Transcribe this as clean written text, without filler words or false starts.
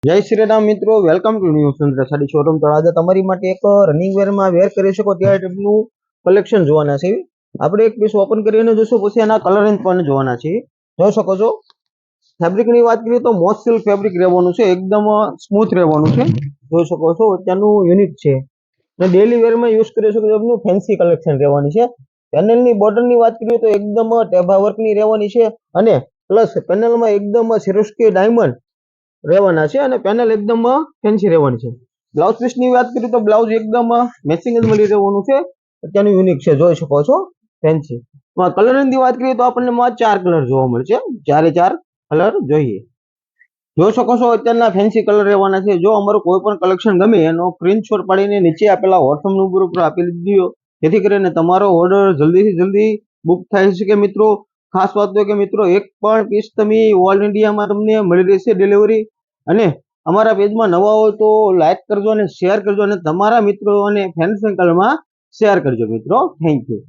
જય શ્રી રામ મિત્રો, welcome to new Sundar sari showroom. તો આજે તમારી માટે એક રનિંગ વેરમાં વેર કરી શકો ત્યાં ટાઈપનું કલેક્શન જોવાના છે. આપણે એક પીસ ઓપન કરીને જોશું, પછી એના કલર રેન્જ પણ જોવાના છે. જોઈ શકો છો. ફેબ્રિકની વાત કરીએ તો મોસ્ટ સિલ્ક ફેબ્રિક રહેવાનું છે, એકદમ સ્મૂથ રહેવાનું છે. જોઈ શકો છો, અત્યારનું યુનિક છે અને ડેલી વેરમાં યુઝ કરી શકો છો. ફેન્સી કલેક્શન રહેવાની છે. પેનલની બોર્ડરની વાત કરીએ તો એકદમ ટેભા વર્કની રહેવાની છે અને પ્લસ પેનલમાં એકદમ સિરોસ્કી ડાયમંડ રહેવાના છે અને પેનલ એકદમ ફેન્સી રહેવાની છે. બ્લાઉઝ પીસની વાત કરીએ તો બ્લાઉઝ એકદમ મેચિંગ જ મળી રહેવાનું છે. અત્યારનું યુનિક છે, જોઈ શકો છો ફેન્સી. કલરની વાત કરીએ તો આપણને 4 કલર જોવા મળશે, 4 કલર જોઈએ. જોઈ શકો છો અત્યારના ફેન્સી કલર રહેવાના છે. જો અમારું કોઈ પણ કલેક્શન ગમે એનો સ્ક્રીનશોટ પાડીને નીચે આપેલા વોટ્સઅપ નંબર ઉપર આપી દીધો, જેથી કરીને તમારો ઓર્ડર જલ્દીથી જલ્દી બુક થાય શકે. મિત્રો ખાસ વાત તો કે મિત્રો એક પણ પીસ તમે ઓલ ઇન્ડિયામાં તમને મળી રહેશે ડિલિવરી. અને અમારા પેજમાં નવા હોય તો લાઈક કરજો અને શેર કરજો અને તમારા મિત્રો અને ફ્રેન્ડ સર્કલમાં શેર કરજો મિત્રો. Thank you.